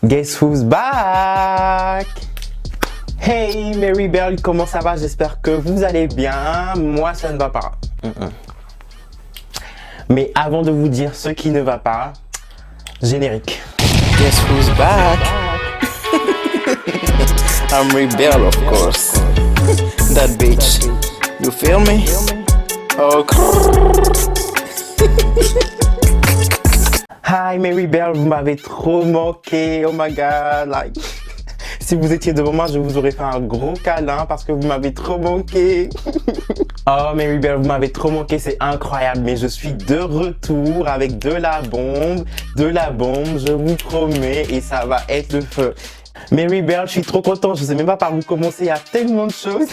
Guess who's back? Hey Mary Bell, comment ça va? J'espère que vous allez bien. Moi, ça ne va pas. Mais avant de vous dire ce qui ne va pas, générique. Guess who's back? I'm Rebel, of course. That bitch. You feel me? Oh. Hi Mary Bell, vous m'avez trop manqué. Oh my god, like. Si vous étiez devant moi, je vous aurais fait un gros câlin parce que vous m'avez trop manqué. Oh Mary Bell, vous m'avez trop manqué, c'est incroyable. Mais je suis de retour avec de la bombe, je vous promets, et ça va être le feu. Mary Bell, je suis trop content, je sais même pas par où commencer, il y a tellement de choses.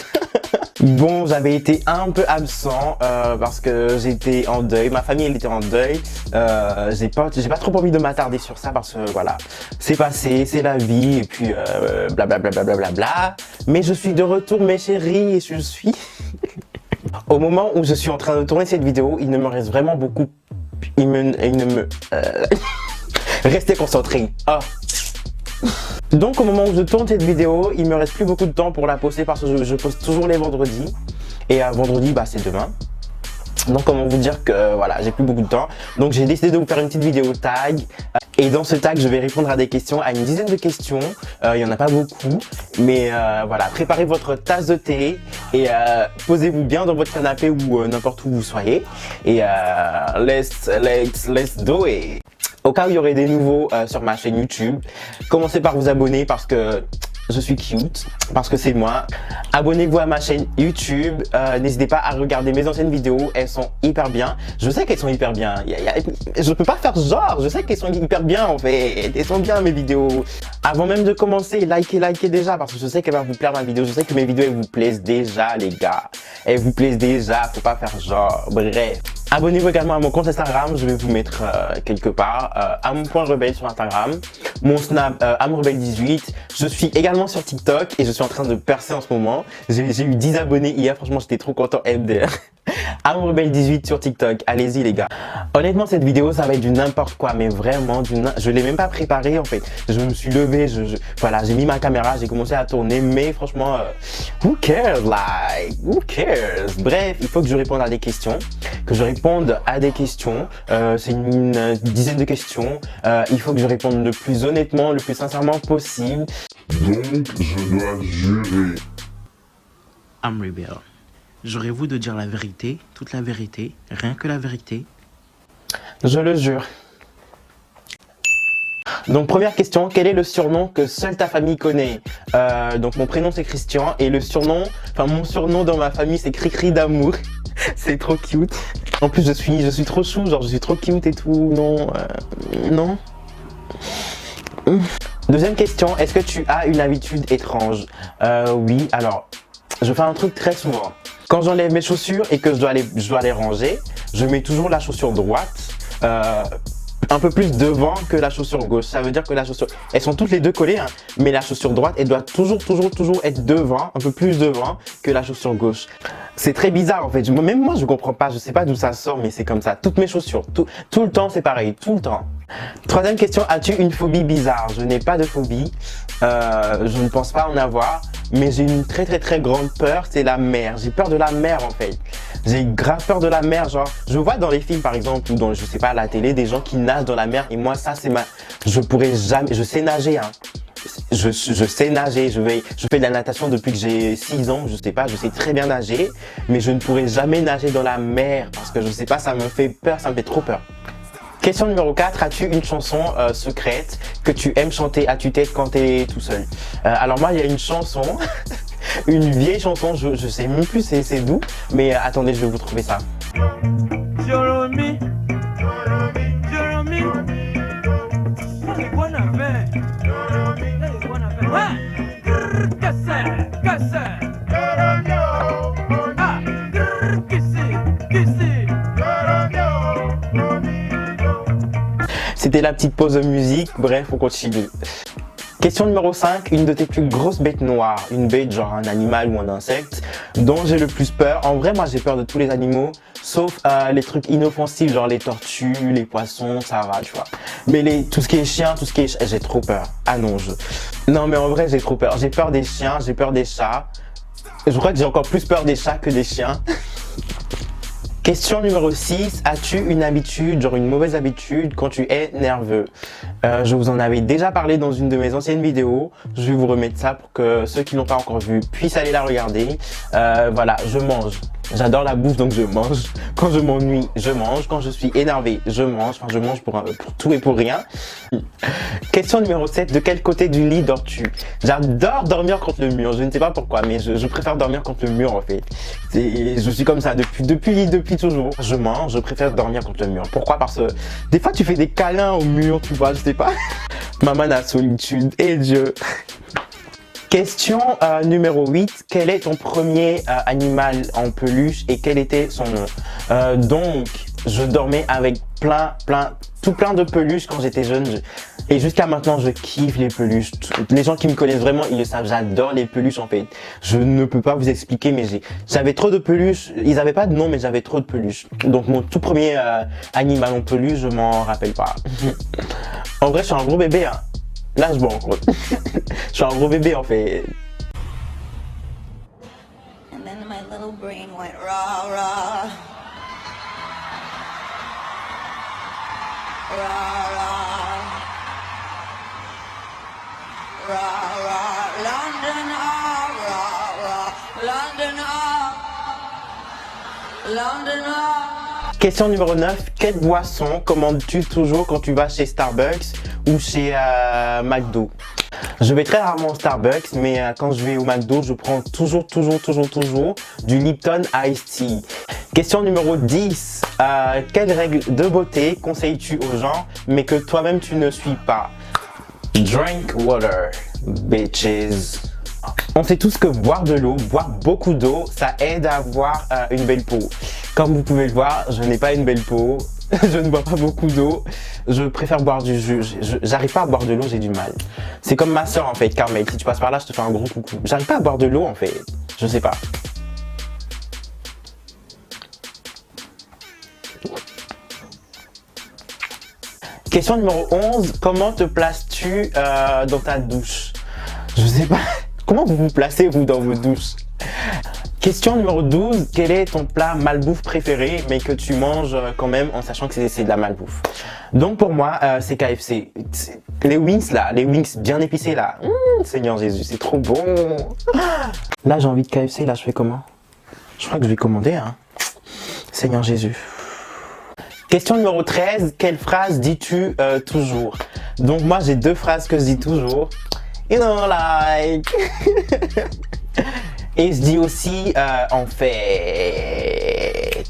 Bon, j'avais été un peu absent parce que j'étais en deuil, ma famille elle était en deuil. J'ai pas trop envie de m'attarder sur ça parce que voilà, c'est passé, c'est la vie et puis blablabla. Mais je suis de retour mes chéris et je suis... Au moment où je suis en train de tourner cette vidéo, il ne me reste vraiment beaucoup... Restez concentrés. Oh. Donc au moment où je tourne cette vidéo, il me reste plus beaucoup de temps pour la poster parce que je poste toujours les vendredis. Et vendredi, bah c'est demain. Donc comment vous dire que voilà, j'ai plus beaucoup de temps. Donc j'ai décidé de vous faire une petite vidéo tag. Et dans ce tag, je vais répondre à des questions, à une dizaine de questions. Il y en a pas beaucoup. Mais voilà, préparez votre tasse de thé et posez-vous bien dans votre canapé ou n'importe où vous soyez. Et let's do it. Au cas où il y aurait des nouveaux sur ma chaîne YouTube, commencez par vous abonner parce que je suis cute, parce que c'est moi. Abonnez-vous à ma chaîne YouTube, n'hésitez pas à regarder mes anciennes vidéos, elles sont hyper bien. Je sais qu'elles sont hyper bien, je peux pas faire genre, je sais qu'elles sont hyper bien en fait, elles sont bien mes vidéos. Avant même de commencer, likez déjà parce que je sais qu'elle va vous plaire ma vidéo, je sais que mes vidéos elles vous plaisent déjà les gars. Elles vous plaisent déjà, faut pas faire genre, bref. Abonnez-vous également à mon compte Instagram, je vais vous mettre quelque part, @rebelle sur Instagram, mon Snap @rebelle18. Je suis également sur TikTok et je suis en train de percer en ce moment. J'ai eu 10 abonnés hier, franchement j'étais trop content MDR. @rebelle18 sur TikTok, allez-y les gars. Honnêtement cette vidéo ça va être du n'importe quoi, mais vraiment je l'ai même pas préparé en fait. Je me suis levé, voilà, j'ai mis ma caméra, j'ai commencé à tourner, mais franchement who cares like, who cares. Bref, il faut que je réponde à des questions, c'est une dizaine de questions, il faut que je réponde le plus honnêtement, le plus sincèrement possible. Donc je dois jurer. I'm Rebel. Jurez-vous de dire la vérité, toute la vérité, rien que la vérité? Je le jure. Donc première question, quel est le surnom que seule ta famille connaît? Donc mon prénom c'est Christian et le surnom, mon surnom dans ma famille c'est Cricri d'amour. C'est trop cute. En plus je suis trop chou, genre je suis trop cute et tout, non, non. Deuxième question, est-ce que tu as une habitude étrange? Oui, alors, je fais un truc très souvent. Quand j'enlève mes chaussures et que je dois les ranger, je mets toujours la chaussure droite un peu plus devant que la chaussure gauche. Ça veut dire que la chaussure, elles sont toutes les deux collées, hein, mais la chaussure droite, elle doit toujours être devant, un peu plus devant que la chaussure gauche. C'est très bizarre en fait, même moi je comprends pas, je sais pas d'où ça sort, mais c'est comme ça. Toutes mes chaussures, tout le temps c'est pareil, tout le temps. Troisième question, as-tu une phobie bizarre? Je n'ai pas de phobie, je ne pense pas en avoir, mais j'ai une très grande peur, c'est la mer. J'ai peur de la mer en fait. J'ai grave peur de la mer, genre, je vois dans les films par exemple, ou dans, je sais pas, à la télé, des gens qui nagent dans la mer, et moi ça c'est je pourrais jamais, je sais nager hein. Je sais nager, je fais de la natation depuis que j'ai 6 ans, je sais pas, je sais très bien nager, mais je ne pourrais jamais nager dans la mer parce que je sais pas, ça me fait peur, ça me fait trop peur. Question numéro 4, as-tu une chanson secrète que tu aimes chanter à tue-tête quand tu es tout seul? Alors moi, il y a une chanson, une vieille chanson, je sais même plus c'est d'où, mais attendez, je vais vous trouver ça. Joromi. C'était la petite pause de musique, bref, on continue. Question numéro 5, une de tes plus grosses bêtes noires, une bête genre un animal ou un insecte dont j'ai le plus peur. En vrai, moi j'ai peur de tous les animaux, sauf les trucs inoffensifs genre les tortues, les poissons, ça va, tu vois. Mais tout ce qui est chien, tout ce qui est j'ai trop peur. Ah non, non mais en vrai j'ai trop peur. J'ai peur des chiens, j'ai peur des chats. Je crois que j'ai encore plus peur des chats que des chiens. Question numéro 6, as-tu une habitude, genre une mauvaise habitude quand tu es nerveux? Je vous en avais déjà parlé dans une de mes anciennes vidéos. Je vais vous remettre ça pour que ceux qui l'ont pas encore vu puissent aller la regarder. Voilà, je mange. J'adore la bouffe donc je mange. Quand je m'ennuie, je mange. Quand je suis énervé, je mange. Enfin, je mange pour tout et pour rien. Question numéro 7, de quel côté du lit dors-tu? J'adore dormir contre le mur. Je ne sais pas pourquoi, mais je préfère dormir contre le mur en fait. Je suis comme ça depuis toujours. Je mange, je préfère dormir contre le mur. Pourquoi? Parce que des fois tu fais des câlins au mur, tu vois, je sais pas. Maman la solitude et Dieu. Question numéro 8, quel est ton premier animal en peluche et quel était son nom? Donc, je dormais avec tout plein de peluches quand j'étais jeune. Et jusqu'à maintenant, je kiffe les peluches. Les gens qui me connaissent vraiment, ils le savent, j'adore les peluches en fait. Je ne peux pas vous expliquer, mais j'avais trop de peluches. Ils n'avaient pas de nom, mais j'avais trop de peluches. Donc, mon tout premier animal en peluche, je m'en rappelle pas. En vrai, je suis un gros bébé, hein. Là, je me rends compte. Je suis un gros bébé en fait. And then my little brain went rah rah. Rah rah. Rah rah. London ah rah rah. London ah. London ah. Question numéro 9, quelle boisson commandes-tu toujours quand tu vas chez Starbucks ou chez McDo? Je vais très rarement au Starbucks, mais quand je vais au McDo, je prends toujours du Lipton Iced Tea. Question numéro 10, quelle règle de beauté conseilles-tu aux gens, mais que toi-même tu ne suis pas? Drink water, bitches. On sait tous que boire de l'eau, boire beaucoup d'eau, ça aide à avoir une belle peau. Comme vous pouvez le voir, je n'ai pas une belle peau, je ne bois pas beaucoup d'eau, je préfère boire du jus. J'arrive pas à boire de l'eau, j'ai du mal. C'est comme ma soeur en fait, Carmel, si tu passes par là, je te fais un gros coucou. J'arrive pas à boire de l'eau en fait, je sais pas. Question numéro 11, comment te places-tu dans ta douche? Je sais pas. Comment vous vous placez, vous, dans vos douches? Question numéro 12, quel est ton plat malbouffe préféré, mais que tu manges quand même en sachant que c'est de la malbouffe? Donc pour moi, c'est KFC. Les wings là, les wings bien épicés là. Seigneur Jésus, c'est trop bon. Là, j'ai envie de KFC, là, je fais comment? Je crois que je vais commander, hein. Seigneur Jésus. Question numéro 13, quelle phrase dis-tu toujours? Donc moi, j'ai deux phrases que je dis toujours. You know, like... Et je dis aussi, en fait...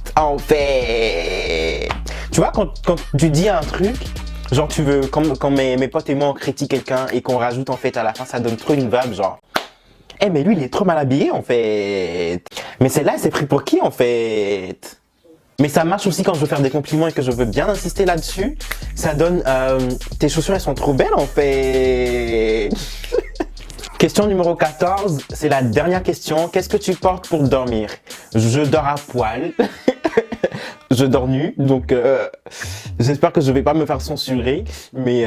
Tu vois, quand tu dis un truc, genre tu veux, quand mes potes et moi on critique quelqu'un et qu'on rajoute en fait à la fin, ça donne trop une vibe, genre... Eh mais lui, il est trop mal habillé, en fait. Mais celle-là, elle s'est pris pour qui, en fait? Mais ça marche aussi quand je veux faire des compliments et que je veux bien insister là-dessus. Ça donne... tes chaussures, elles sont trop belles, en fait. Question numéro 14, c'est la dernière question. Qu'est-ce que tu portes pour dormir? Je dors à poil. Je dors nu, donc j'espère que je vais pas me faire censurer. Mais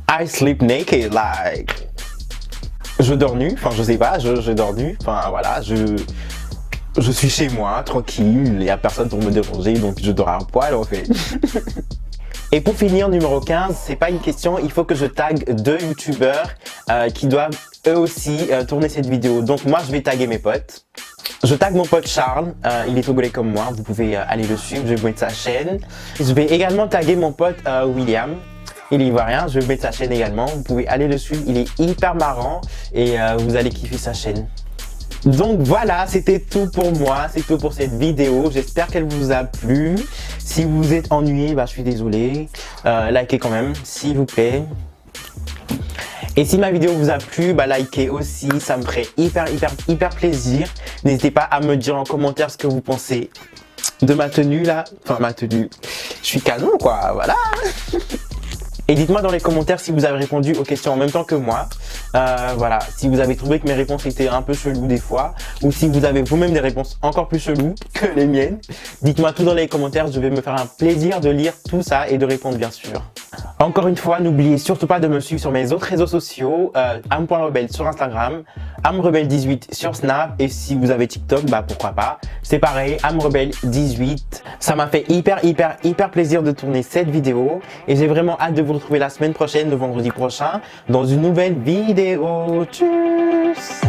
I sleep naked, like... Je dors nu, enfin je sais pas, je dors nu. Enfin voilà, je suis chez moi, tranquille, il n'y a personne pour me déranger, donc je dors à poil en fait. Et pour finir, numéro 15, c'est pas une question, il faut que je tag deux youtubeurs qui doivent eux aussi tourner cette vidéo. Donc moi, je vais taguer mes potes. Je tag mon pote Charles, il est togolais comme moi, vous pouvez aller le suivre, je vais vous mettre sa chaîne. Je vais également taguer mon pote William. Il est ivoirien, je vais mettre sa chaîne également, vous pouvez aller le suivre, il est hyper marrant et vous allez kiffer sa chaîne. Donc voilà, c'était tout pour moi, c'est tout pour cette vidéo, j'espère qu'elle vous a plu. Si vous êtes ennuyé, bah, je suis désolé, likez quand même, s'il vous plaît. Et si ma vidéo vous a plu, bah likez aussi, ça me ferait hyper plaisir. N'hésitez pas à me dire en commentaire ce que vous pensez de ma tenue là, enfin ma tenue, je suis canon quoi, voilà. Et dites-moi dans les commentaires si vous avez répondu aux questions en même temps que moi. Voilà, si vous avez trouvé que mes réponses étaient un peu cheloues des fois, ou si vous avez vous-même des réponses encore plus cheloues que les miennes. Dites-moi tout dans les commentaires, je vais me faire un plaisir de lire tout ça et de répondre bien sûr. Encore une fois, n'oubliez surtout pas de me suivre sur mes autres réseaux sociaux, am.rebelle sur Instagram, amrebelle18 sur Snap, et si vous avez TikTok, bah pourquoi pas. C'est pareil, amrebelle18. Ça m'a fait hyper plaisir de tourner cette vidéo, et j'ai vraiment hâte de vous retrouver la semaine prochaine, le vendredi prochain, dans une nouvelle vidéo. Tchuss!